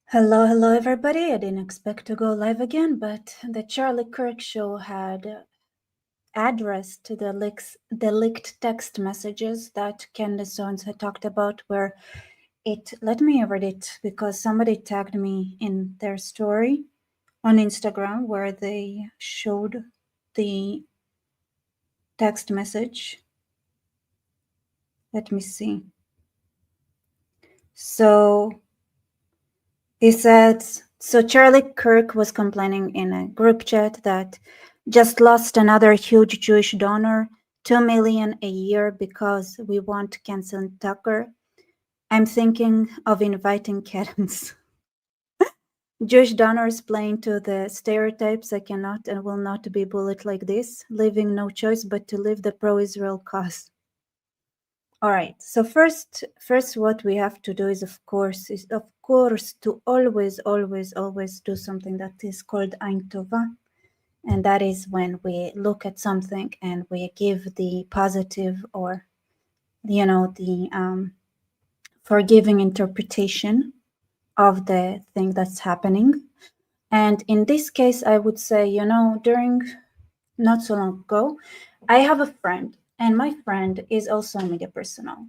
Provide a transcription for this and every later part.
Hello, everybody. I didn't expect to go live again, but the Charlie Kirk show had addressed the leaked text messages that Candace Owens had talked about, where let me read it because somebody tagged me in their story on Instagram where they showed the text message. Let me see. So he said, so Charlie Kirk was complaining in a group chat that just lost another huge Jewish donor, 2 million a year because we want to cancel Tucker. I'm thinking of inviting Cadence. Jewish donors playing to the stereotypes. I cannot and will not be bullied like this, leaving no choice but to leave the pro-Israel cause. All right. So first, what we have to do is, of course, to always do something that is called Ein Tova, and that is when we look at something and we give the positive or, the forgiving interpretation of the thing that's happening. And in this case, I would say, during not so long ago, I have a friend, and my friend is also a media personnel.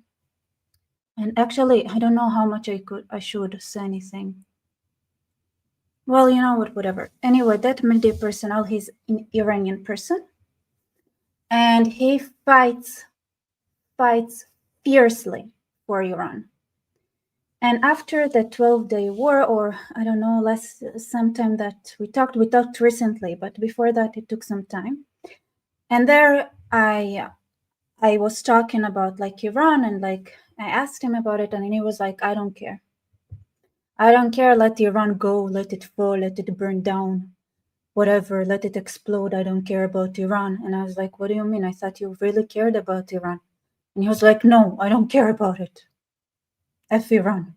And actually, I don't know how much I should say anything. Well, you know what, whatever. Anyway, that media personnel, he's an Iranian person. And he fights fiercely for Iran. And after the 12-day war, or I don't know, sometime that we talked recently, but before that it took some time. And there I was talking about like Iran, and like I asked him about it, and he was like, I don't care. I don't care, let Iran go, let it fall, let it burn down, whatever, let it explode. I don't care about Iran. And I was like, what do you mean? I thought you really cared about Iran. And he was like, no, I don't care about it. F Iran.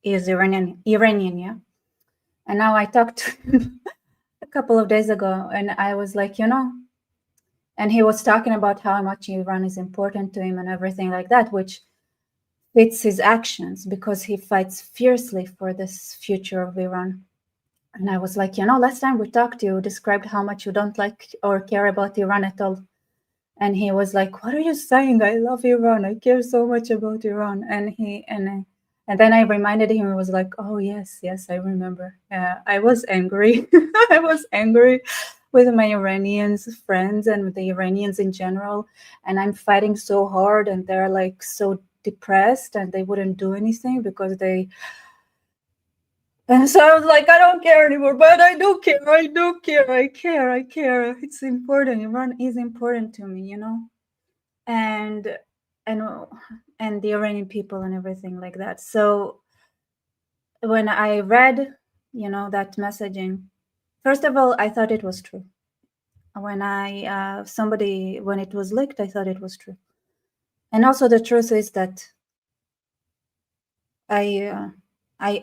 He is Iranian, yeah. And now I talked to him a couple of days ago, and I was like, and he was talking about how much Iran is important to him and everything like that, which fits his actions because he fights fiercely for this future of Iran. And I was like, last time we talked, you described how much you don't like or care about Iran at all. And he was like, what are you saying? I love Iran. I care so much about Iran. And then I reminded him, I was like, oh, yes, I remember. I was angry. I was angry with my Iranians friends and with the Iranians in general. And I'm fighting so hard, and they're like so depressed, and they wouldn't do anything because and so I was like, I don't care anymore, but I do care. I care. It's important. Iran is important to me, and and the Iranian people and everything like that. So when I read, that messaging, first of all, I thought it was true. When when it was leaked, I thought it was true. And also the truth is that I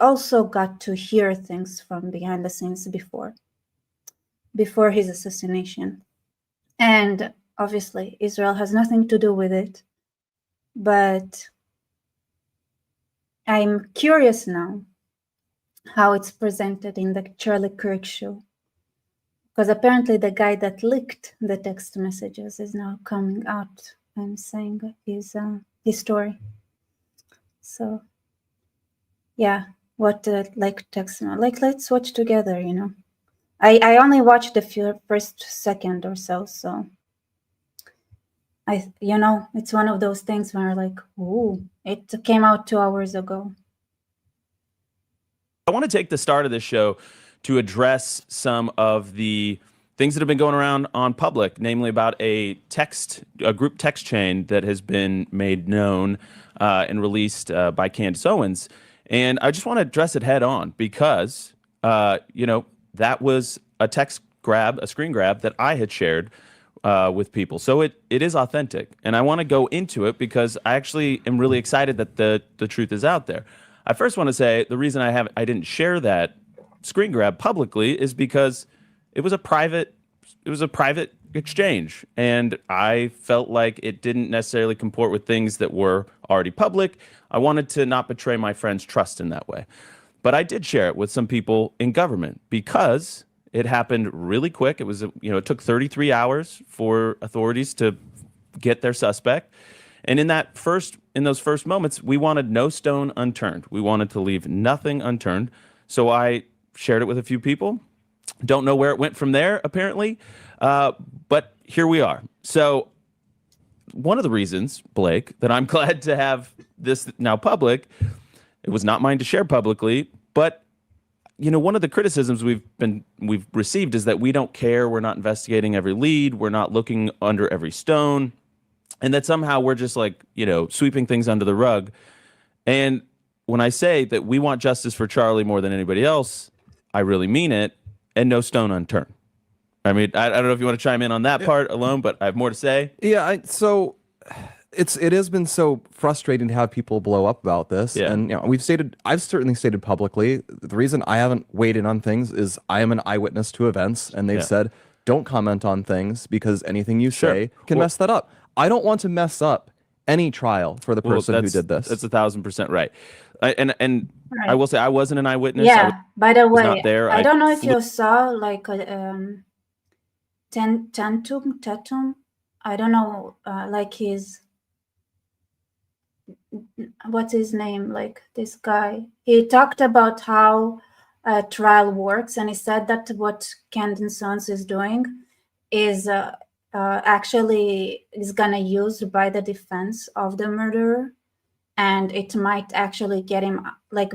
also got to hear things from behind the scenes before his assassination. And obviously, Israel has nothing to do with it. But I'm curious now how it's presented in the Charlie Kirk show. Because apparently the guy that leaked the text messages is now coming out and saying his story. So, yeah, what text, let's watch together, I only watched the first second or so it's one of those things where like, ooh, it came out 2 hours ago. I want to take the start of this show to address some of the things that have been going around on public, namely about a group text chain that has been made known and released by Candace Owens. And I just want to address it head on because, that was a screen grab that I had shared with people. So it is authentic. And I want to go into it because I actually am really excited that the truth is out there. I first want to say the reason I didn't share that screen grab publicly is because it was a private exchange, and I felt like it didn't necessarily comport with things that were already public. I wanted to not betray my friend's trust in that way. But I did share it with some people in government because it happened really quick. It was, it took 33 hours for authorities to get their suspect. And in those first moments, we wanted no stone unturned. We wanted to leave nothing unturned. So I shared it with a few people. Don't know where it went from there, apparently. But here we are. So one of the reasons, Blake, that I'm glad to have this now public, it was not mine to share publicly, but one of the criticisms we've received is that we don't care, we're not investigating every lead, we're not looking under every stone, and that somehow we're just like, sweeping things under the rug. And when I say that we want justice for Charlie more than anybody else, I really mean it, and no stone unturned. I mean, I don't know if you want to chime in on that part alone, but I have more to say. Yeah, so it has been so frustrating to have people blow up about this. Yeah. And I've certainly stated publicly, the reason I haven't weighed in on things is I am an eyewitness to events, and they've said, don't comment on things because anything you say can mess that up. I don't want to mess up any trial for the person who did this. That's 1,000% right. And Right. I will say I wasn't an eyewitness. Yeah. By the way, not there. I don't know if you saw like Tatum. I don't know, like what's his name? Like this guy. He talked about how a trial works, and he said that what Camden Sons is doing is actually is gonna use by the defense of the murderer, and it might actually get him like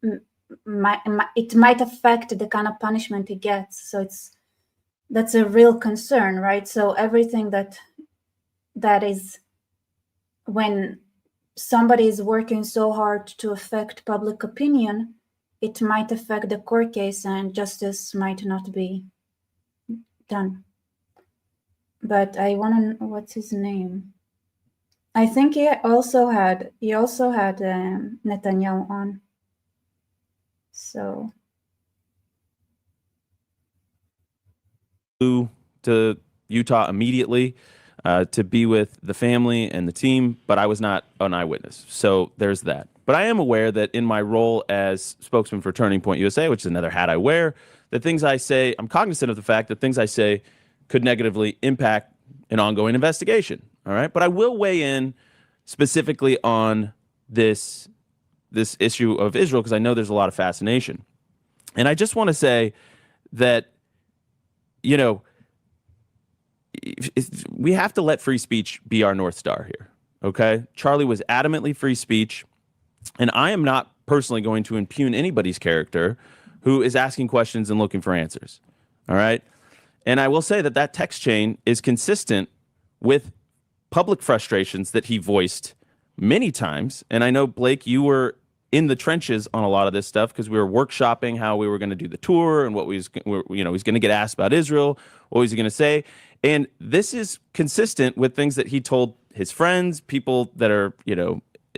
it might affect the kind of punishment he gets. So that's a real concern, right? So everything that is, when somebody is working so hard to affect public opinion, it might affect the court case and justice might not be done. But I want to know what's his name. I think he also had Netanyahu on. So flew to Utah immediately to be with the family and the team, but I was not an eyewitness. So there's that. But I am aware that in my role as spokesman for Turning Point USA, which is another hat I wear, that things I say, I'm cognizant of the fact that things I say could negatively impact an ongoing investigation. All right. But I will weigh in specifically on this issue of Israel because I know there's a lot of fascination. And I just want to say that, we have to let free speech be our North Star here. Okay. Charlie was adamantly free speech. And I am not personally going to impugn anybody's character who is asking questions and looking for answers. All right. And I will say that text chain is consistent with public frustrations that he voiced many times. And I know, Blake, you were in the trenches on a lot of this stuff because we were workshopping how we were going to do the tour and what he's going to get asked about Israel. What was he going to say? And this is consistent with things that he told his friends, people that are,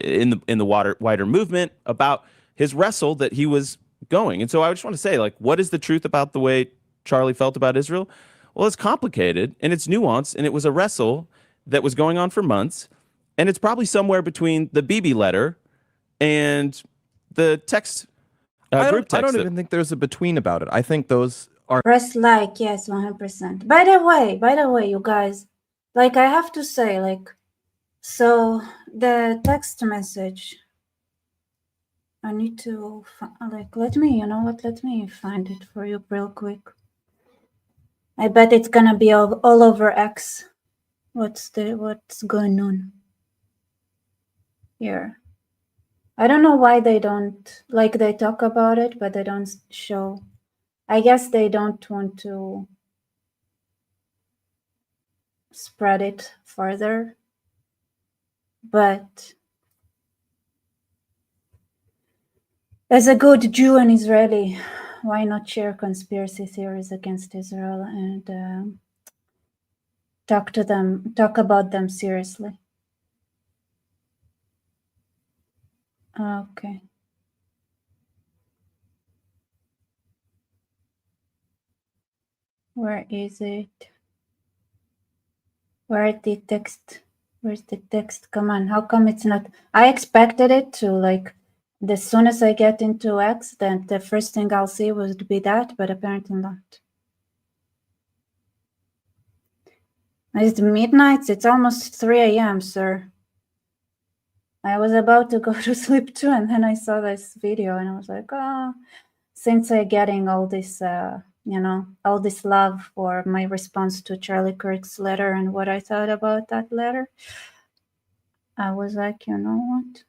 in the wider movement about his wrestle that he was going. And so I just want to say, like, what is the truth about the way Charlie felt about Israel? Well, it's complicated and it's nuanced, and it was a wrestle that was going on for months. And it's probably somewhere between the BB letter and the text group text. I don't even think there's a between about it. I think those are press like, yes, 100%. By the way, you guys, like, I have to say, like, so the text message, I need to let me find it for you real quick. I bet it's gonna be all over X. What's going on here? I don't know why they don't, like, they talk about it, but they don't show. I guess they don't want to spread it further. But as a good Jew and Israeli, why not share conspiracy theories against Israel and talk about them seriously? Okay. Where is it? Where's the text? Come on, how come it's not? I expected it to, like, As soon as I get into X, then the first thing I'll see would be that, but apparently not. It's midnight. It's almost 3 a.m., sir. I was about to go to sleep too, and then I saw this video, and I was like, oh, since I'm getting all this, all this love for my response to Charlie Kirk's letter and what I thought about that letter, I was like, you know what?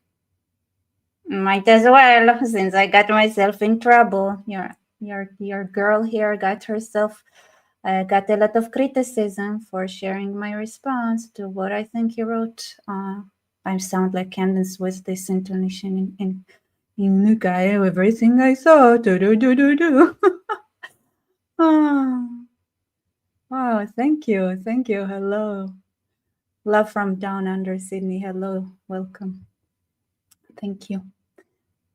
Might as well, since I got myself in trouble. Your girl here got herself got a lot of criticism for sharing my response to what I think he wrote. I sound like Candace with this intonation in the guy, everything I saw. Do. Oh, thank you. Hello. Love from down under Sydney. Hello, welcome. Thank you.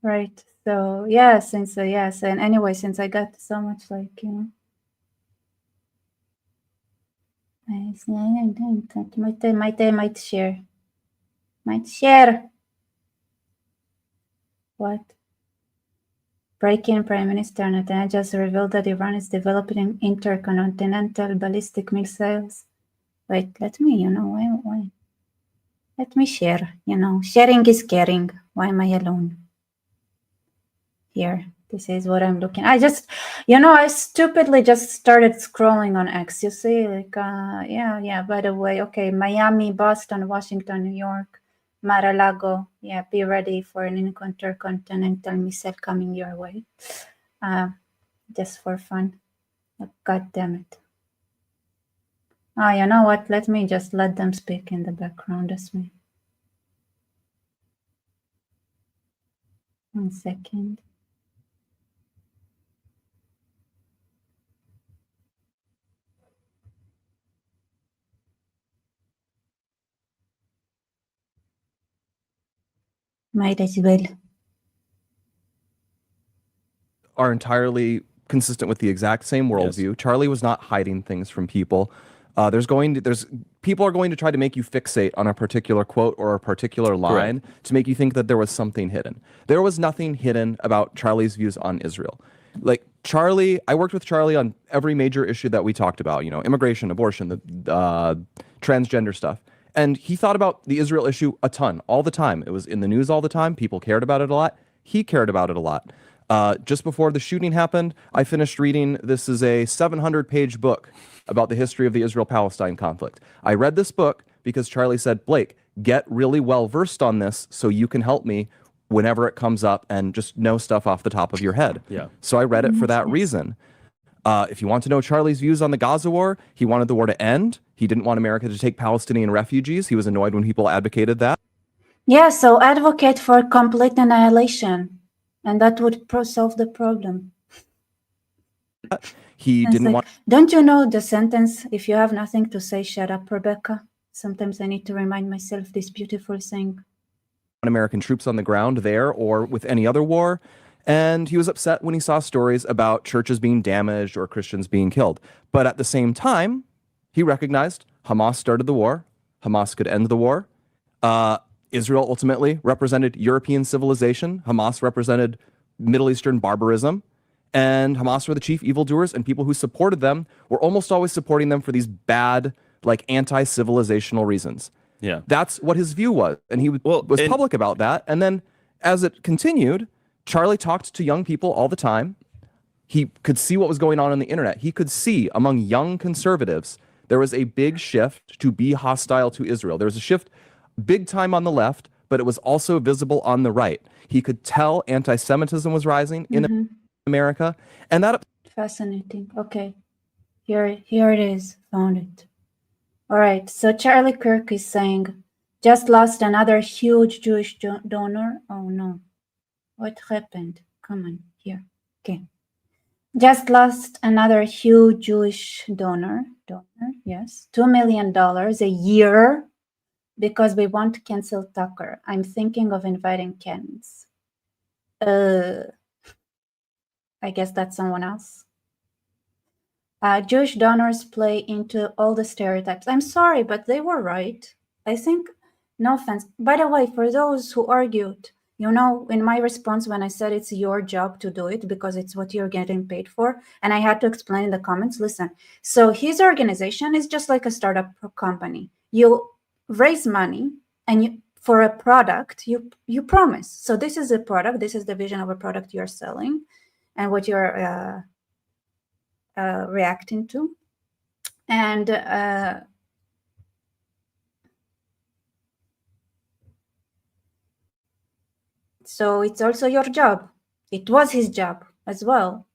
Right. So yeah, since yes, and anyway, since I got so much might share. What? Breaking Prime Minister Netanyahu just revealed that Iran is developing intercontinental ballistic missiles. Wait, let me, why? Let me share, sharing is caring. Why am I alone? Here, this is what I'm looking. I just, I stupidly just started scrolling on X. You see, yeah. By the way, okay, Miami, Boston, Washington, New York, Mar-a-Lago. Yeah, be ready for an intercontinental missile coming your way. Just for fun. God damn it. You know what? Let me just let them speak in the background as me. 1 second. Might as well. Are entirely consistent with the exact same worldview. Yes. Charlie was not hiding things from people. People are going to try to make you fixate on a particular quote or a particular line to make you think that there was something hidden. There was nothing hidden about Charlie's views on Israel. Like Charlie, I worked with Charlie on every major issue that we talked about, immigration, abortion, the transgender stuff. And he thought about the Israel issue a ton, all the time. It was in the news all the time. People cared about it a lot. He cared about it a lot. Just before the shooting happened, I finished reading, this is a 700-page book about the history of the Israel-Palestine conflict. I read this book because Charlie said, Blake, get really well-versed on this so you can help me whenever it comes up and just know stuff off the top of your head. Yeah. So I read it for that reason. If you want to know Charlie's views on the Gaza war, he wanted the war to end. He didn't want America to take Palestinian refugees. He was annoyed when people advocated that. Yeah, so advocate for complete annihilation. And that would solve the problem. He didn't want... Don't you know the sentence, if you have nothing to say, shut up, Rebecca? Sometimes I need to remind myself this beautiful saying. American troops on the ground there or with any other war. And he was upset when he saw stories about churches being damaged or Christians being killed. But at the same time, he recognized Hamas started the war. Hamas could end the war. Israel ultimately represented European civilization. Hamas represented Middle Eastern barbarism. And Hamas were the chief evildoers, and people who supported them were almost always supporting them for these bad, like anti-civilizational reasons. Yeah. That's what his view was. And he was public about that. And then as it continued, Charlie talked to young people all the time. He could see what was going on the internet. He could see among young conservatives, there was a big shift to be hostile to Israel. There was a shift big time on the left, but it was also visible on the right. He could tell anti-Semitism was rising in America, and that... Fascinating. Okay. Here it is. Found it. All right. So Charlie Kirk is saying, just lost another huge Jewish donor. Oh, no. What happened? Come on, here. Okay. Just lost another huge Jewish donor. Yes. $2 million a year because we want to cancel Tucker. I'm thinking of inviting Ken's. I guess that's someone else. Jewish donors play into all the stereotypes. I'm sorry, but they were right. I think, no offense. By the way, for those who argued You know, in my response, when I said it's your job to do it because it's what you're getting paid for, and I had to explain in the comments, listen, so his organization is just like a startup company. You raise money and for a product, you promise. So this is a product, this is the vision of a product you're selling and what you're reacting to. And so it's also your job. It was his job as well.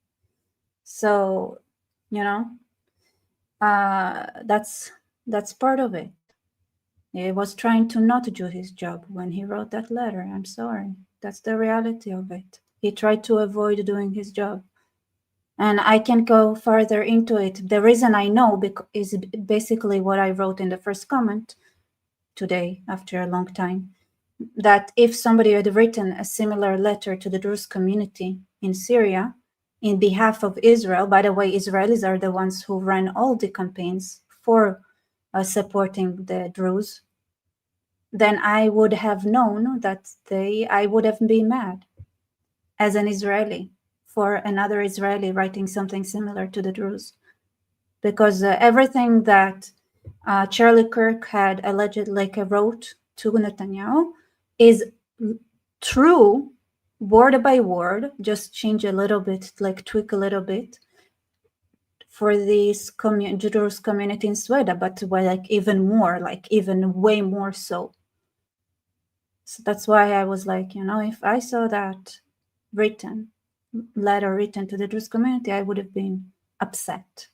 So, you know, that's part of it. He was trying to not do his job when he wrote that letter. I'm sorry. That's the reality of it. He tried to avoid doing his job. And I can go further into it. The reason I know is basically what I wrote in the first comment today after a long time, that if somebody had written a similar letter to the Druze community in Syria in behalf of Israel, by the way, Israelis are the ones who ran all the campaigns for supporting the Druze, then I would have known that I would have been mad as an Israeli for another Israeli writing something similar to the Druze. Because everything that Charlie Kirk had allegedly wrote to Netanyahu is true word by word, just change a little bit, like tweak a little bit for this Druze community in Sweden, but like even more, like even way more so. So that's why I was like, you know, if I saw that letter written to the Druze community, I would have been upset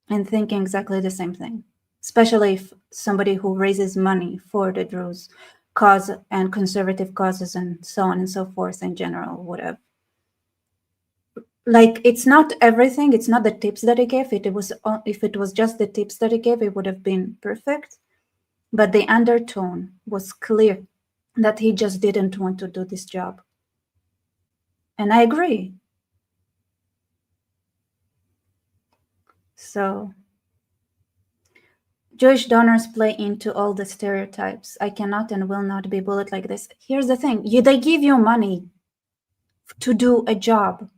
and thinking exactly the same thing, especially if somebody who raises money for the Druze cause and conservative causes and so on and so forth in general would have. Like, it's not everything, it's not the tips that he gave. If it was just the tips that he gave, it would have been perfect. But the undertone was clear that he just didn't want to do this job. And I agree. So, Jewish donors play into all the stereotypes. I cannot and will not be bullied like this. Here's the thing. They give you money to do a job,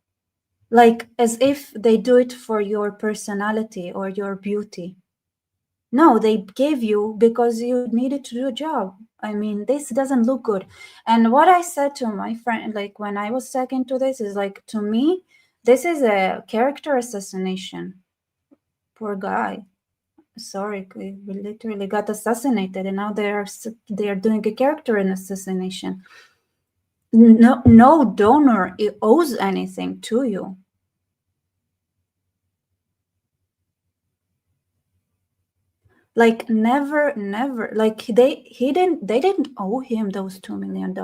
like as if they do it for your personality or your beauty. No, they gave you because you needed to do a job. I mean, this doesn't look good. And what I said to my friend, like when I was talking to this, is like, to me, this is a character assassination. Poor guy. Sorry, we literally got assassinated, and now they are doing a character assassination. No donor owes anything to you. Like never, like they didn't owe him those $2 million.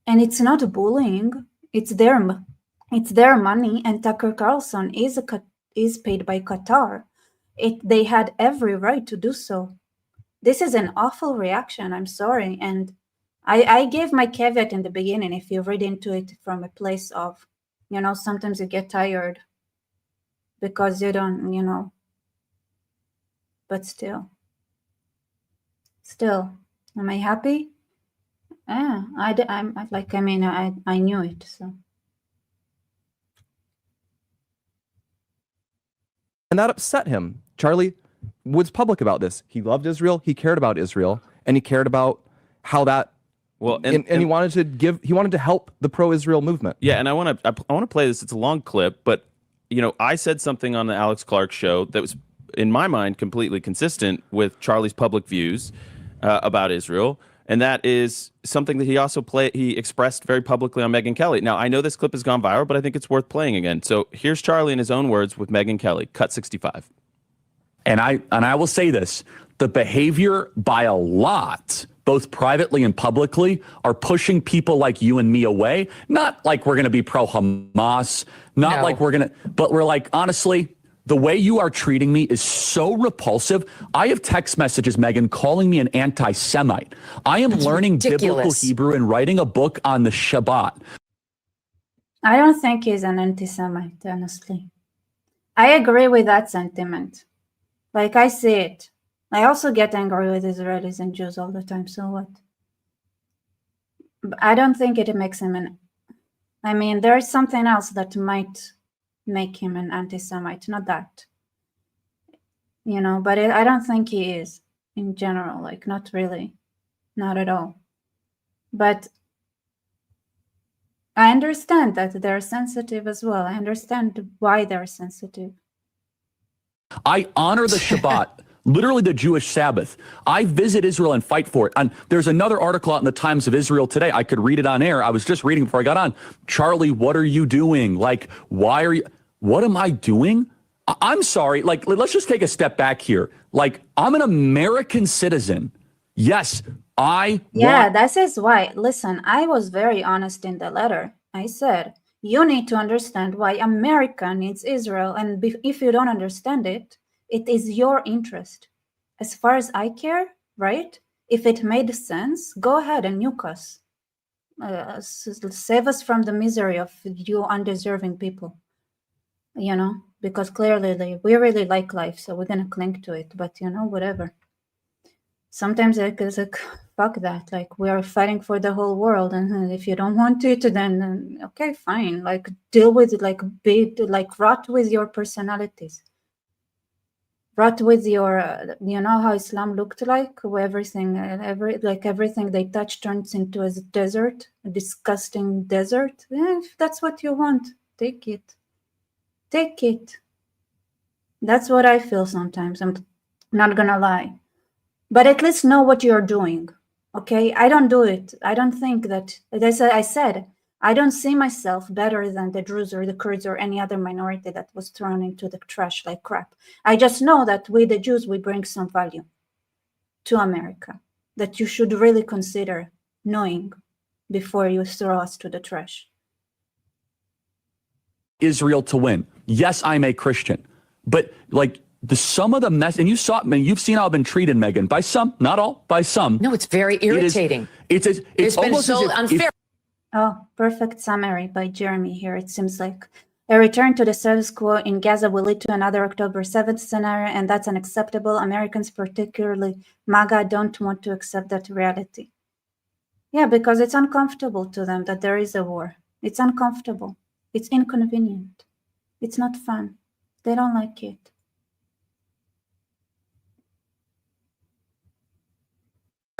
And it's not bullying. It's their money. And Tucker Carlson is paid by Qatar. They had every right to do so. This is an awful reaction. I'm sorry. And I gave my caveat in the beginning. If you read into it from a place of, you know, sometimes you get tired because you don't, you know, but still, am I happy? Yeah, I'm like, I mean, I knew it, so. And that upset him. Charlie was public about this. He loved Israel. He cared about Israel, and he cared about how that. Well, and he wanted to help the pro-Israel movement. Yeah, and I want to play this. It's a long clip, but you know, I said something on the Alex Clark show that was, in my mind, completely consistent with Charlie's public views about Israel, and that is something that he expressed very publicly on Megyn Kelly. Now, I know this clip has gone viral, but I think it's worth playing again. So here's Charlie in his own words with Megyn Kelly, cut 65. And I will say this, the behavior by a lot, both privately and publicly, are pushing people like you and me away. Not like we're going to be pro-Hamas, not like we're going to, but we're like, honestly, the way you are treating me is so repulsive. I have text messages, Megyn, calling me an anti-Semite. I am learning biblical Hebrew and writing a book on the Shabbat. I don't think he's an anti-Semite, honestly. I agree with that sentiment. Like, I see it. I also get angry with Israelis and Jews all the time, so what? I don't think it makes him an. I mean, there is something else that might make him an anti-Semite, not that. But I don't think he is in general, like not really, not at all. But I understand that they're sensitive as well. I understand why they're sensitive. I honor the Shabbat, literally the Jewish Sabbath. I visit Israel and fight for it. And there's another article out in the Times of Israel today. I could read it on air. I was just reading before I got on. Charlie, what are you doing? Like, why are you, what am I doing? I'm sorry. Like, let's just take a step back here. Like, I'm an American citizen. Yes, that is why. Listen, I was very honest in the letter. I said, you need to understand why America needs Israel. And if you don't understand it, it is your interest. As far as I care, right? If it made sense, go ahead and nuke us. Save us from the misery of you undeserving people. Because clearly we really like life, so we're going to cling to it. But, whatever. Sometimes it's like, fuck that. Like, we are fighting for the whole world. And if you don't want it, then okay, fine. Like, deal with it, rot with your personalities. Rot with your, how Islam looked like, where everything they touch turns into a desert, a disgusting desert. If that's what you want, take it. Take it. That's what I feel sometimes. I'm not gonna lie. But at least know what you're doing, okay? I don't do it. I don't think that, as I said, I don't see myself better than the Druze or the Kurds or any other minority that was thrown into the trash like crap. I just know that we, the Jews, we bring some value to America that you should really consider knowing before you throw us to the trash. Israel to win. Yes, I'm a Christian, but like some of the mess, and you've seen how I've been treated, Megan, by some, not all, by some. No, it's very irritating. It's been almost so unfair. Oh, perfect summary by Jeremy here. It seems like a return to the status quo in Gaza will lead to another October 7th scenario, and that's unacceptable. Americans, particularly MAGA, don't want to accept that reality. Yeah, because it's uncomfortable to them that there is a war. It's uncomfortable. It's inconvenient. It's not fun. They don't like it.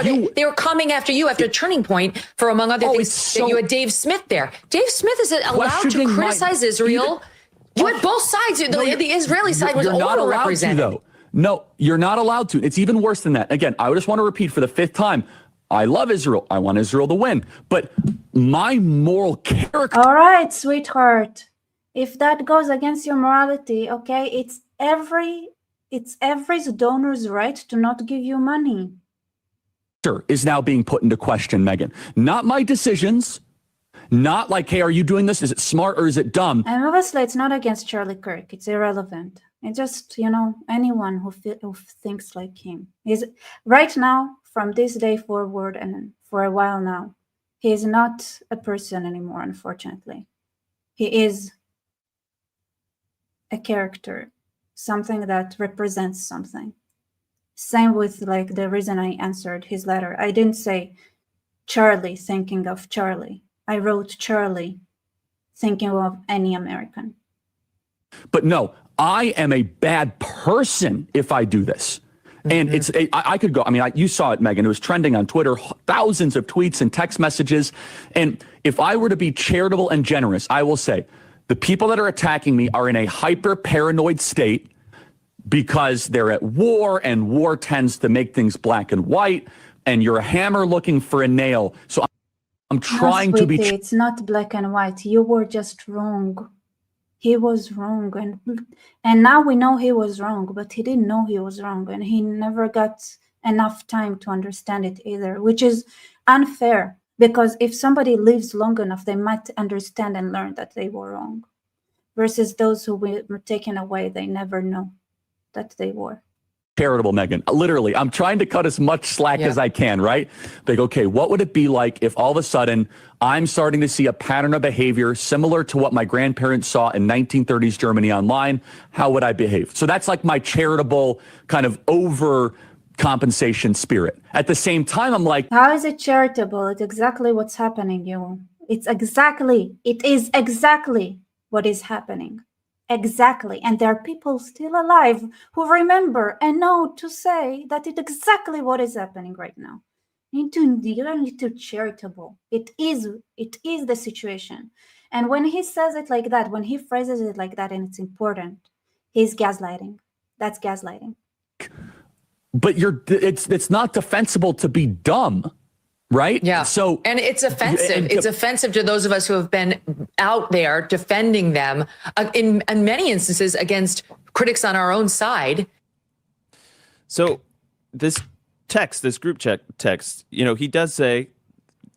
They were coming after you after Turning Point for, among other things, that you had Dave Smith there. Dave Smith is allowed to criticize Israel. You had both sides. The Israeli side was overrepresented. Though. No, you're not allowed to. It's even worse than that. Again, I just want to repeat for the 5th time. I love Israel. I want Israel to win. But my moral character... All right, sweetheart. If that goes against your morality, okay, it's every donor's right to not give you money. Is now being put into question, Megan. Not my decisions. Not like, hey, are you doing this? Is it smart or is it dumb? And obviously, it's not against Charlie Kirk. It's irrelevant. It's just, anyone who thinks like him. Is right now, from this day forward and for a while now, he is not a person anymore, unfortunately. He is a character, something that represents something. Same with the reason I answered his letter. I didn't say Charlie thinking of Charlie. I wrote Charlie thinking of any American. But no, I am a bad person if I do this. And I could go, you saw it, Megan. It was trending on Twitter, thousands of tweets and text messages. And if I were to be charitable and generous, I will say the people that are attacking me are in a hyper paranoid state because they're at war, and war tends to make things black and white, and you're a hammer looking for a nail. So I'm trying to be... It's not black and white. You were just wrong. He was wrong. And now we know he was wrong, but he didn't know he was wrong. And he never got enough time to understand it either, which is unfair. Because if somebody lives long enough, they might understand and learn that they were wrong. Versus those who were taken away, they never know that they were. Charitable, Megan. Literally, I'm trying to cut as much slack as I can, right? Like, okay, what would it be like if all of a sudden I'm starting to see a pattern of behavior similar to what my grandparents saw in 1930s Germany online? How would I behave? So that's like my charitable kind of over compensation spirit. At the same time, I'm like, how is it charitable? It's exactly what's happening, you. It is exactly what is happening. Exactly. And there are people still alive who remember and know to say that it's exactly what is happening right now. You don't need to charitable. It is the situation. And when he says it like that, when he phrases it like that, and it's important, he's gaslighting. That's gaslighting. but it's not defensible to be dumb, right? Yeah. So, and it's offensive. It's offensive to those of us who have been out there defending them in many instances against critics on our own side. So this group chat text, he does say,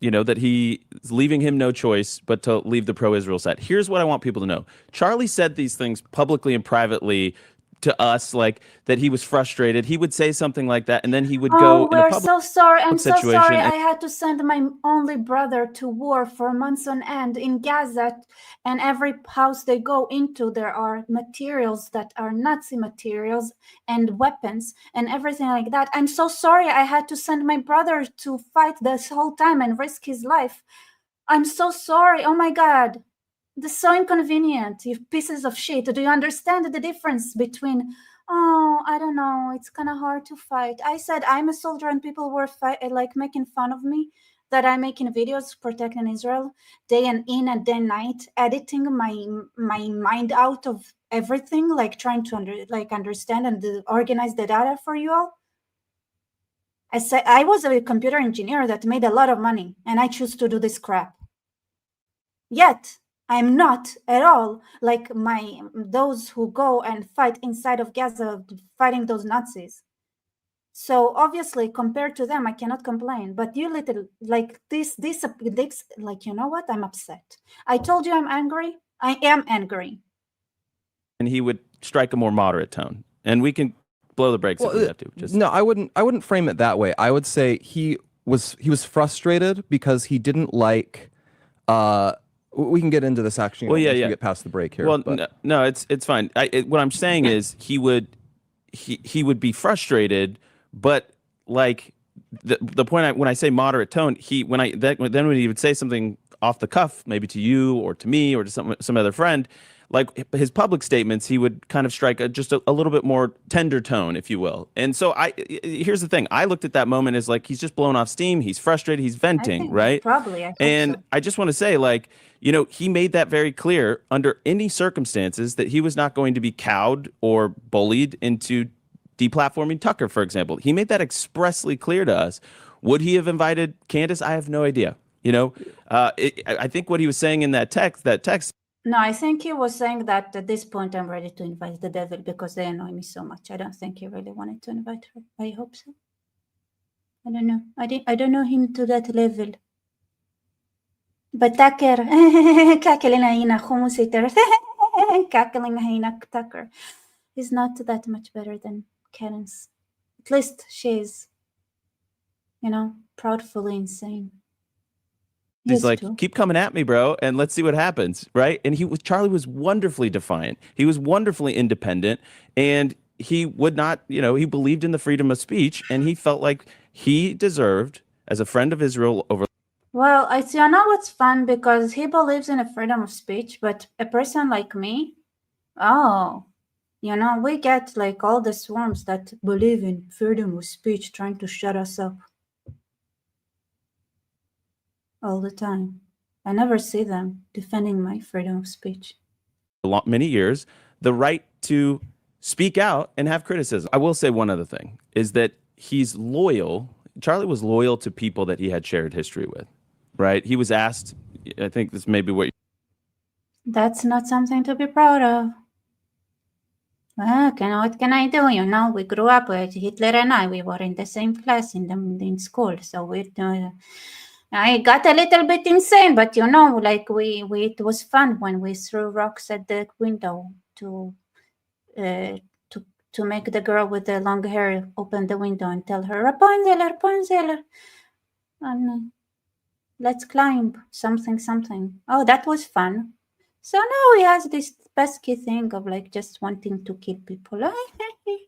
that he is leaving him no choice but to leave the pro-Israel side. Here's what I want people to know. Charlie said these things publicly and privately to us, like that he was frustrated. He would say something like that, and then he would go in a public so sorry. I'm so situation sorry. I had to send my only brother to war for months on end in Gaza, and every house they go into, there are materials that are Nazi materials and weapons and everything like that. I'm so sorry. I had to send my brother to fight this whole time and risk his life. I'm so sorry. Oh my God. This is so inconvenient, you pieces of shit. Do you understand the difference between, I don't know, it's kind of hard to fight. I said I'm a soldier and people were making fun of me that I'm making videos protecting Israel day and in and day and night, editing my mind out of everything, like trying to understand and organize the data for you all. I said I was a computer engineer that made a lot of money and I choose to do this crap. Yet I'm not at all like those who go and fight inside of Gaza, fighting those Nazis. So obviously, compared to them, I cannot complain. But you little like this, like, you know what? I'm upset. I told you I'm angry. I am angry. And he would strike a more moderate tone, and we can blow the brakes if we have to. No, I wouldn't frame it that way. I would say he was frustrated because he didn't like. We can get into this actually once we get past the break here. Well, no, it's fine. What I'm saying is he would be frustrated, but like the point when I say moderate tone, when he would say something off the cuff, maybe to you or to me or to some other friend, like his public statements, he would kind of strike just a little bit more tender tone, if you will. And so here's the thing. I looked at that moment as like he's just blowing off steam. He's frustrated. He's venting, right? Probably. I just want to say, like, he made that very clear under any circumstances that he was not going to be cowed or bullied into deplatforming Tucker, for example. He made that expressly clear to us. Would he have invited Candace? I have no idea. I think what he was saying in that text. No, I think he was saying that at this point I'm ready to invite the devil because they annoy me so much. I don't think he really wanted to invite her. I hope so. I don't know. I don't know him to that level. But Tucker, Tucker, he's not that much better than Karen's. At least she's, proudly insane. He's like, keep coming at me, bro, and let's see what happens, right? And Charlie was wonderfully defiant. He was wonderfully independent, and he would not, he believed in the freedom of speech, and he felt like he deserved, as a friend of Israel, over. Well, I see. I know what's fun because he believes in the freedom of speech, but a person like me, we get like all the swarms that believe in freedom of speech trying to shut us up. All the time. I never see them defending my freedom of speech. Many years, the right to speak out and have criticism. I will say one other thing, is that he's loyal. Charlie was loyal to people that he had shared history with, right? He was asked, I think this may be what. That's not something to be proud of. Well, what can I do? We grew up with Hitler and I. We were in the same class in school, so I got a little bit insane, but it was fun when we threw rocks at the window to make the girl with the long hair open the window and tell her Rapunzel, Rapunzel, and let's climb something. Oh, that was fun. So now he has this pesky thing of just wanting to kill people.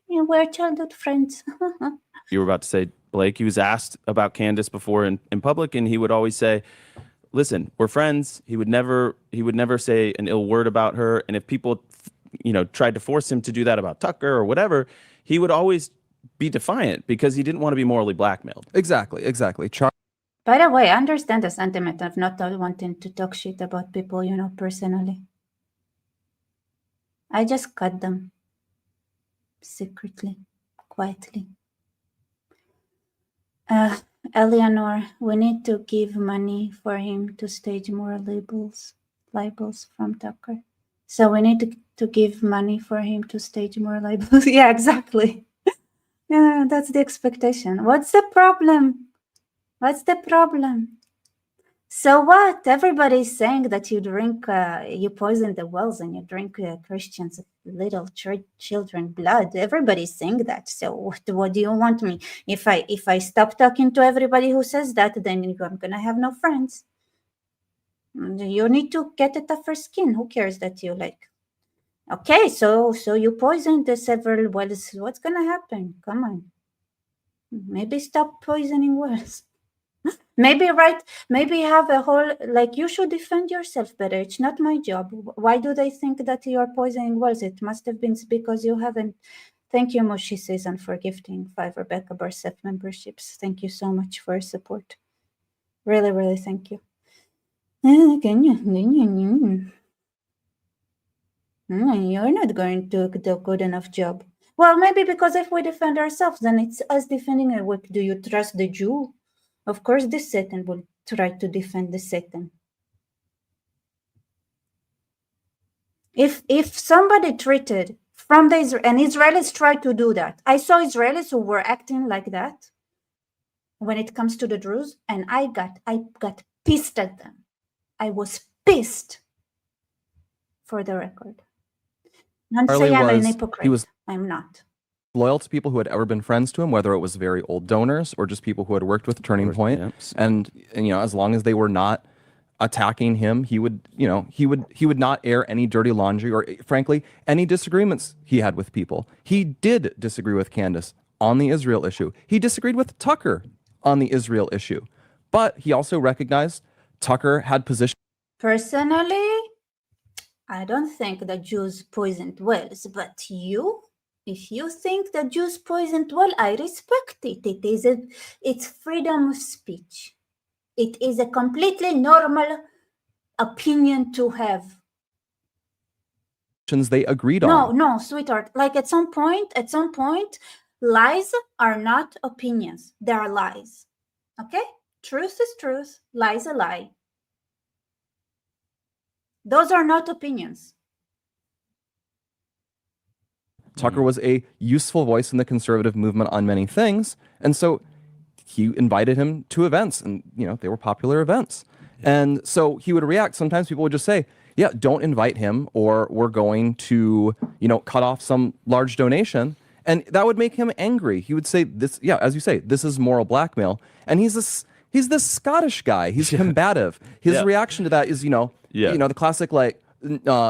We're childhood friends. you were about to say, Blake. He was asked about Candace before in public, and he would always say, listen, we're friends. He would never say an ill word about her. And if people, tried to force him to do that about Tucker or whatever, he would always be defiant because he didn't want to be morally blackmailed. Exactly. By the way, I understand the sentiment of not wanting to talk shit about people, personally. I just cut them secretly, quietly. Eleanor, we need to give money for him to stage more libels from Tucker. So we need to give money for him to stage more libels. Yeah, exactly. Yeah, that's the expectation. What's the problem? So what? Everybody's saying that you drink, you poison the wells and you drink Christians' little children blood. Everybody's saying that. So what do you want me? If I stop talking to everybody who says that, then I'm gonna have no friends. You need to get a tougher skin. Who cares that you like? Okay, so you poisoned the several wells. What's gonna happen? Come on. Maybe stop poisoning wells. Maybe have a whole, you should defend yourself better. It's not my job. Why do they think that you are poisoning wells? It must have been because you haven't. Thank you, Moshi Season, for gifting 5 Rebecca Barset memberships. Thank you so much for your support. Really, really thank you. You're not going to do a good enough job. Well, maybe because if we defend ourselves, then it's us defending a weak. Do you trust the Jew? Of course, the Satan will try to defend the Satan. If somebody treated from the and Israelis try to do that. I saw Israelis who were acting like that when it comes to the Druze, and I got pissed at them. I was pissed, for the record. Don't say I'm an hypocrite. I'm not. Loyal to people who had ever been friends to him, whether it was very old donors or just people who had worked with Turning Point. Yeah. And as long as they were not attacking him, he would not air any dirty laundry or, frankly, any disagreements he had with people. He did disagree with Candace on the Israel issue. He disagreed with Tucker on the Israel issue. But he also recognized Tucker had position. Personally, I don't think the Jews poisoned wells, but if you think the Jews poisoned well, I respect it. It's freedom of speech. It is a completely normal opinion to have. They agreed on. No, sweetheart. At some point, lies are not opinions. They are lies. Okay? Truth is truth. Lies a lie. Those are not opinions. Tucker was a useful voice in the conservative movement on many things. And so he invited him to events, and, they were popular events. Yeah. And so he would react. Sometimes people would just say, yeah, don't invite him, or we're going to, cut off some large donation. And that would make him angry. He would say this, yeah, as you say, this is moral blackmail. And he's this Scottish guy. He's combative. His reaction to that is, the classic,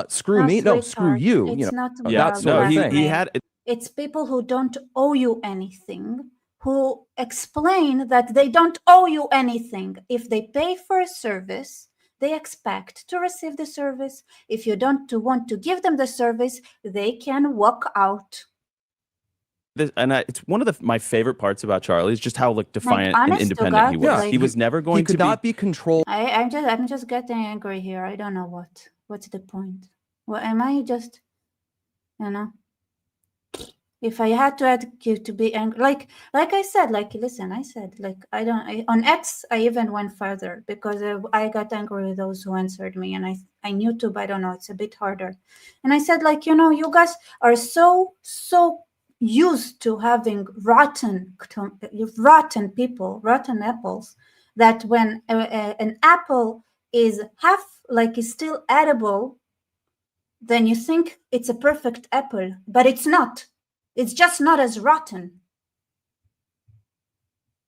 screw me, no, screw you. It's not that sort of thing. He had. It's people who don't owe you anything, who explain that they don't owe you anything. If they pay for a service, they expect to receive the service. If you don't want to give them the service, they can walk out. It's one of my favorite parts about Charlie is just how defiant and independent he was. Yeah. He was never going to be. not be controlled. I'm just getting angry here. I don't know what's the point. Well, am I just, if I had to ask you to be angry, like I said, listen, I said, on X, I even went further because I got angry with those who answered me, and I YouTube, I don't know, it's a bit harder. And I said, you guys are so used to having rotten people, rotten apples, that when an apple is is still edible, then you think it's a perfect apple, but it's not. It's just not as rotten.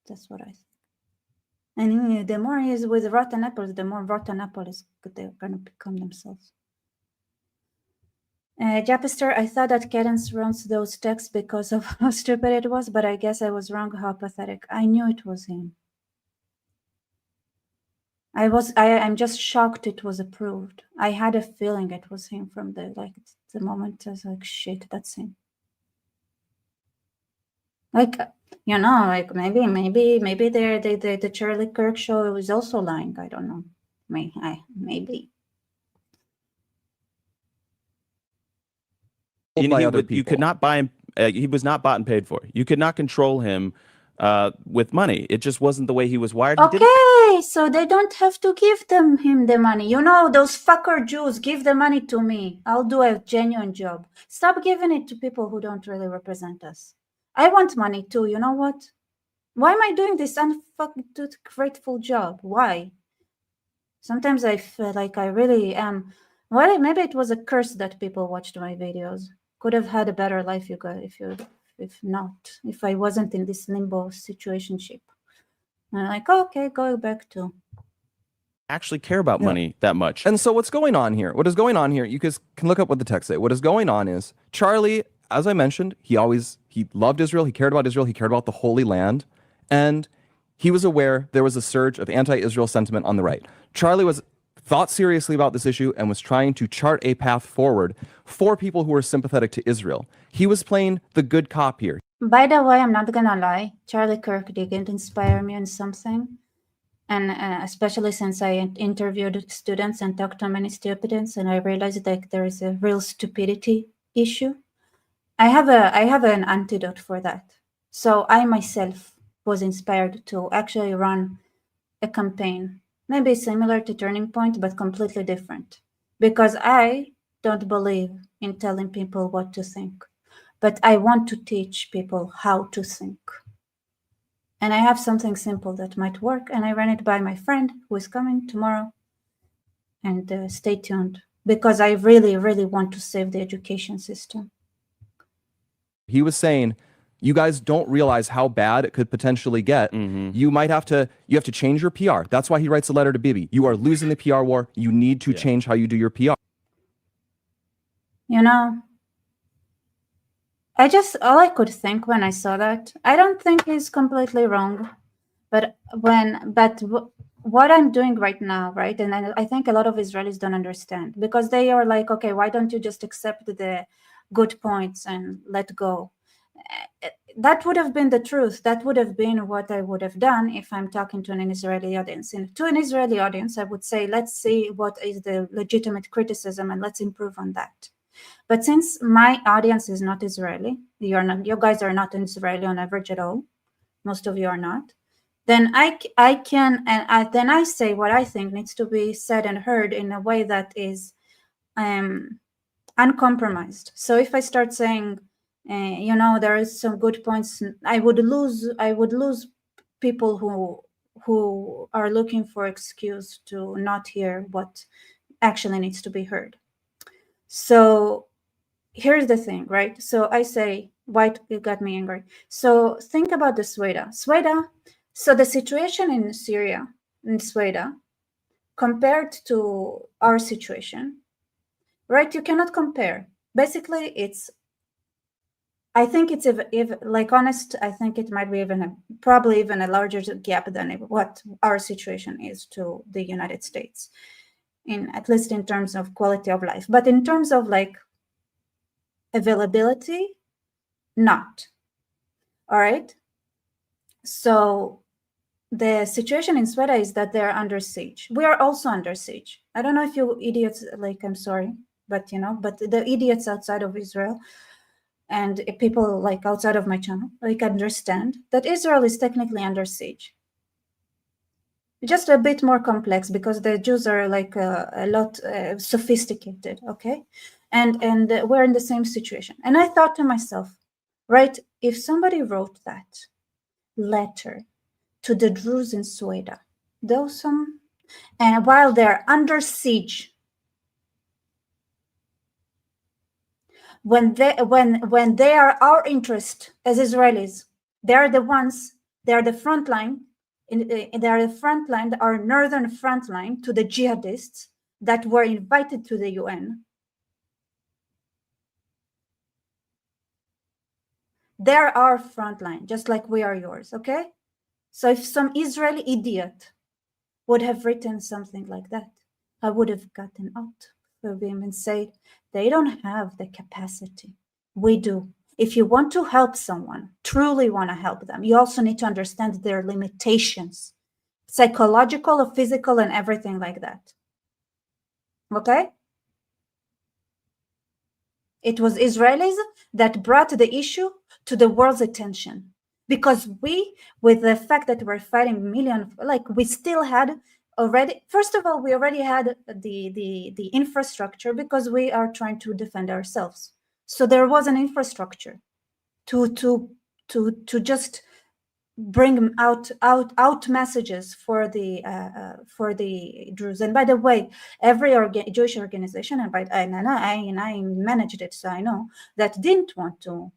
That's what I think. And the more he is with rotten apples, the more rotten apple is they're going to become themselves. Japister, I thought that Cadence runs those texts because of how stupid it was, but I guess I was wrong. How pathetic. I knew it was him. I'm just shocked it was approved. I had a feeling it was him from the moment I was like, shit, that's him. Like, like maybe the Charlie Kirk show is also lying. I don't know. Maybe. You could not buy him. He was not bought and paid for. You could not control him with money. It just wasn't the way he was wired. Okay, so they don't have to give him the money. Those fucker Jews, give the money to me. I'll do a genuine job. Stop giving it to people who don't really represent us. I want money too. You know what? Why am I doing this unfucking grateful job? Why? Sometimes I feel like I really am. Well, maybe it was a curse that people watched my videos. Could have had a better life, you guys, if I wasn't in this limbo situationship. And I'm like, okay, go back to actually care about money that much. And so what's going on here? What is going on here? You guys can look up what the text say. What is going on is Charlie, as I mentioned, he loved Israel. He cared about Israel. He cared about the Holy Land. And he was aware there was a surge of anti-Israel sentiment on the right. Charlie thought seriously about this issue and was trying to chart a path forward for people who were sympathetic to Israel. He was playing the good cop here. By the way, I'm not gonna lie, Charlie Kirk didn't inspire me in something. And especially since I interviewed students and talked to many students, and I realized that there is a real stupidity issue. I have an antidote for that. So I myself was inspired to actually run a campaign, maybe similar to Turning Point, but completely different. Because I don't believe in telling people what to think, but I want to teach people how to think. And I have something simple that might work, and I ran it by my friend who is coming tomorrow. And stay tuned, because I really, really want to save the education system. He was saying, you guys don't realize how bad it could potentially get. Mm-hmm. You have to change your PR. That's why he writes a letter to Bibi. You are losing the PR war. You need to change how you do your PR. All I could think when I saw that, I don't think he's completely wrong, but what I'm doing right now, right? And I think a lot of Israelis don't understand, because they are like, okay, why don't you just accept the good points and let go? That would have been the truth. That would have been what I would have done if I'm talking to an Israeli audience. And to an Israeli audience, I would say, let's see what is the legitimate criticism and let's improve on that. But since my audience is not Israeli, you guys are not Israeli on average at all. Most of you are not. Then then I say what I think needs to be said and heard in a way that is uncompromised. So if I start saying, there is some good points, I would lose people who are looking for excuse to not hear what actually needs to be heard. So here's the thing, right? So I say, white, it got me angry. So think about the Sweda. So the situation in Syria, in Sweda, compared to our situation, right? You cannot compare. Basically, I think it's honest, I think it might be probably even a larger gap than what our situation is to the United States, at least in terms of quality of life. But in terms of availability, not. All right. So the situation in Sweden is that they're under siege. We are also under siege. I don't know if you idiots, I'm sorry, but but the idiots outside of Israel and people outside of my channel, understand that Israel is technically under siege. Just a bit more complex because the Jews are a lot sophisticated, okay? And we're in the same situation. And I thought to myself, right, if somebody wrote that letter to the Druze in Sweden, and while they're under siege, when they are our interest as Israelis, they're the front line. They are the front line, our northern front line to the jihadists that were invited to the UN. They're our front line, just like we are yours, okay? So if some Israeli idiot would have written something like that, I would have gotten out of him and said, they don't have the capacity. We do. If you want to help someone, truly want to help them, you also need to understand their limitations, psychological or physical and everything like that. Okay? It was Israelis that brought the issue to the world's attention, because we, with the fact that we're fighting million, like we still had already, first of all, we already had the infrastructure because we are trying to defend ourselves. So there was an infrastructure to just bring out messages for the Druze. And by the way, every Jewish organization, and I managed it, so I know, that didn't want to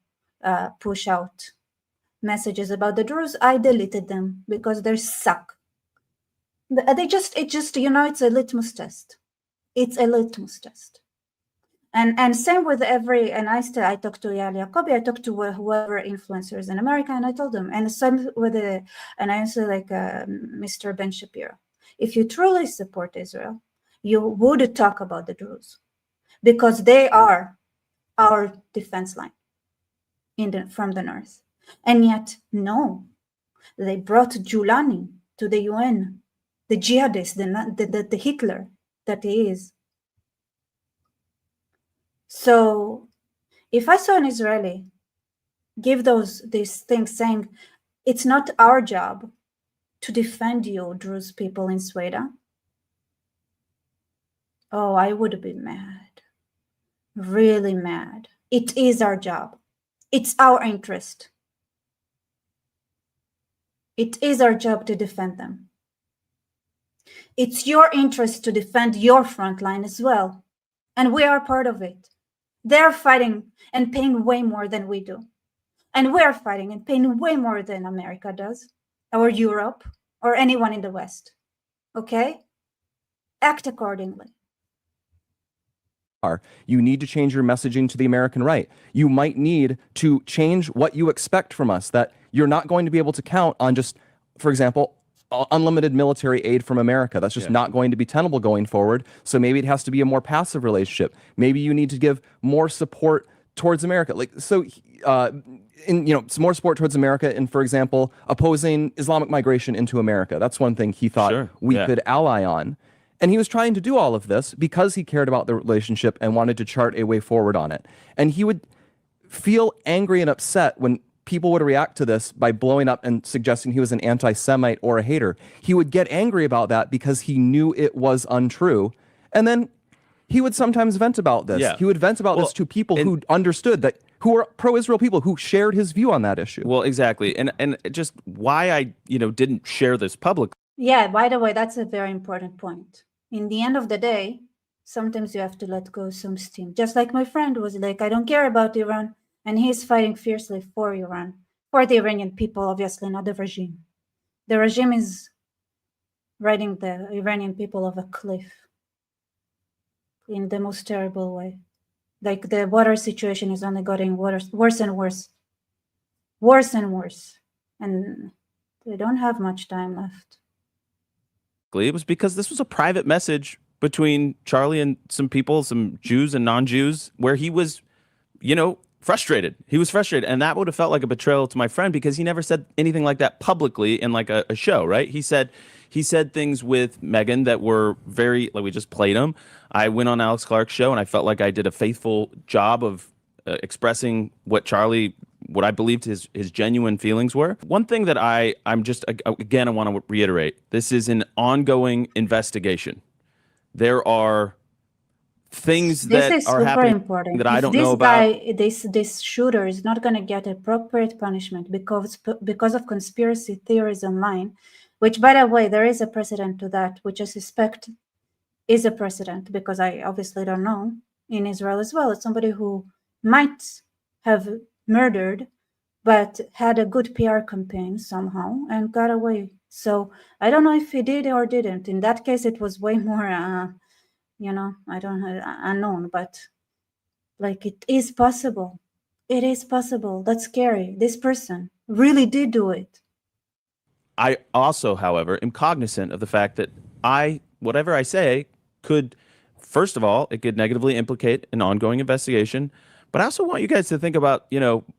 push out messages about the Druze, I deleted them because they suck. It just it's a litmus test. It's a litmus test. And same with every, and I talked to Yael Jacobi, I talked to whoever influencers in America, and I told them, and same with and I also like Mr. Ben Shapiro. If you truly support Israel, you would talk about the Druze, because they are our defense line from the north. And yet, no, they brought Giuliani to the UN, the jihadist, the Hitler that he is. So if I saw an Israeli give these things saying, it's not our job to defend you, Druze people in Sweden, oh, I would be mad, really mad. It is our job. It's our interest. It is our job to defend them. It's your interest to defend your front line as well. And we are part of it. They're fighting and paying way more than we do. And we're fighting and paying way more than America does, or Europe, or anyone in the West. Okay? Act accordingly. You need to change your messaging to the American right. You might need to change what you expect from us, that you're not going to be able to count on just, for example, unlimited military aid from America. That's just not going to be tenable going forward. So maybe it has to be a more passive relationship. Maybe you need to give more support towards America. Some more support towards America in, for example, opposing Islamic migration into America. That's one thing he thought we could ally on. And he was trying to do all of this because he cared about the relationship and wanted to chart a way forward on it. And he would feel angry and upset when people would react to this by blowing up and suggesting he was an anti-Semite or a hater. He would get angry about that because he knew it was untrue. And then he would sometimes vent about this. Yeah. He would vent about this to people who understood that, who were pro-Israel people who shared his view on that issue. Well, exactly. And just why I, didn't share this publicly. Yeah, by the way, that's a very important point. In the end of the day, sometimes you have to let go some steam. Just like my friend was like, I don't care about Iran. And he's fighting fiercely for Iran, for the Iranian people, obviously, not the regime. The regime is riding the Iranian people off a cliff in the most terrible way. Like the water situation is only getting worse and worse. Worse and worse. And they don't have much time left. It was because this was a private message between Charlie and some people, some Jews and non-Jews, where he was, frustrated. He was frustrated. And that would have felt like a betrayal to my friend because he never said anything like that publicly in like a show, right? He said things with Megan that were very, like we just played them. I went on Alex Clark's show and I felt like I did a faithful job of expressing what I believed his genuine feelings were. One thing that I want to reiterate, this is an ongoing investigation. There are things that are happening important. That I don't know about. This shooter is not going to get appropriate punishment because of conspiracy theories online, which, by the way, there is a precedent to that, which I suspect is a precedent because I obviously don't know in Israel as well. It's somebody who might have murdered, but had a good PR campaign somehow and got away. So I don't know if he did or didn't. In that case, it was way more I don't know, unknown, but like it is possible. it is possible. That's scary. This person really did do it. I also, however, am cognizant of the fact that whatever I say could, first of all, it could negatively implicate an ongoing investigation. But I also want you guys to think about,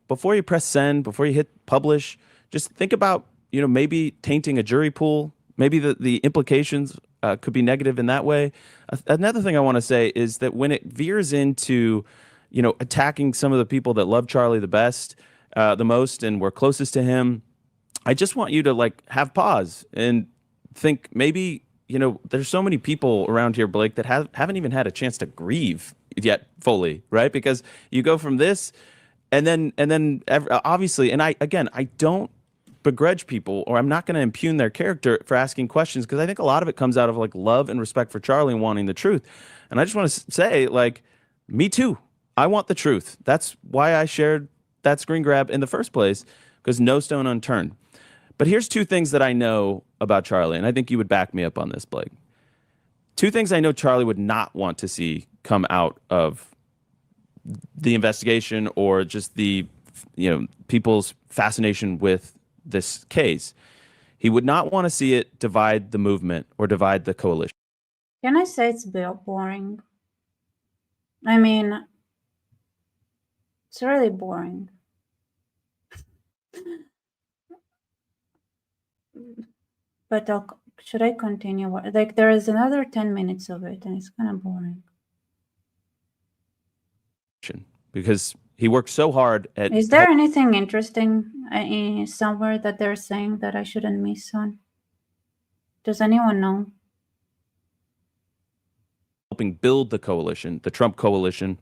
before you press send, before you hit publish, just think about, maybe tainting a jury pool. Maybe the implications could be negative in that way. Another thing I want to say is that when it veers into, attacking some of the people that love Charlie the most and were closest to him, I just want you to have pause and think maybe, there's so many people around here, Blake, that haven't even had a chance to grieve yet fully, right? Because you go from this and then obviously, and I don't begrudge people, or I'm not going to impugn their character for asking questions, because I think a lot of it comes out of love and respect for Charlie and wanting the truth. And I just want to say, me too. I want the truth. That's why I shared that screen grab in the first place, because no stone unturned. But here's two things that I know about Charlie, and I think you would back me up on this, Blake. Two things I know Charlie would not want to see come out of the investigation, or just the, people's fascination with this case. He would not want to see it divide the movement or divide the coalition. Can I say it's boring? I mean, it's really boring. But should I continue? There is another 10 minutes of it, and it's kind of boring. Because he worked so hard at... Is there anything interesting somewhere that they're saying that I shouldn't miss on? Does anyone know? Helping build the coalition, the Trump coalition,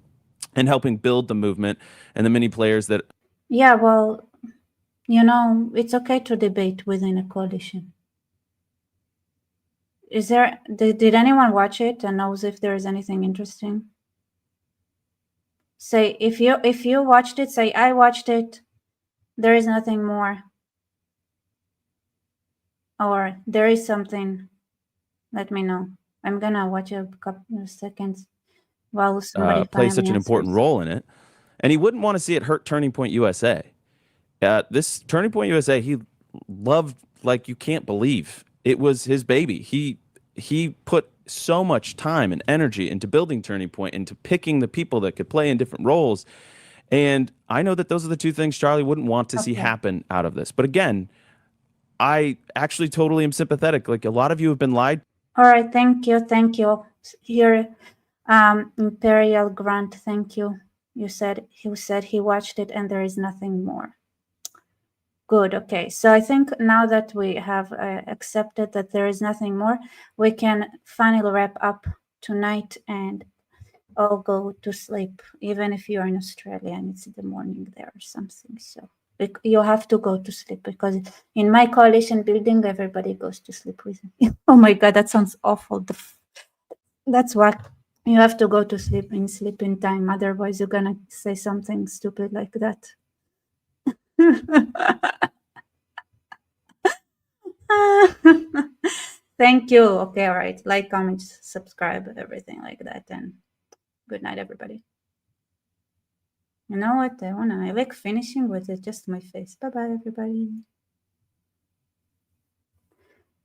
and helping build the movement and the many players that... Yeah, well, it's okay to debate within a coalition. Did anyone watch it and knows if there is anything interesting? Say, if you watched it, say, I watched it, there is nothing more. Or there is something, let me know. I'm gonna watch a couple of seconds while somebody plays such an important role in it. And he wouldn't want to see it hurt Turning Point USA. This Turning Point USA, he loved like you can't believe. It was his baby. He put so much time and energy into building Turning Point, into picking the people that could play in different roles. And I know that those are the two things Charlie wouldn't want to see happen out of this. But again, I actually totally am sympathetic. Like, a lot of you have been lied. All right, thank you. Here, Imperial Grant, thank you. He said he watched it and there is nothing more. Good. Okay. So I think now that we have accepted that there is nothing more, we can finally wrap up tonight and all go to sleep. Even if you're in Australia and it's the morning there or something. So you have to go to sleep, because in my coalition building, everybody goes to sleep with me. Oh my God, that sounds awful. That's what you have to go to sleep in time. Otherwise, you're gonna say something stupid like that. Thank you. Okay, all right. Like, comment, subscribe, everything like that. And good night, everybody. You know what? I like finishing with just my face. Bye-bye, everybody.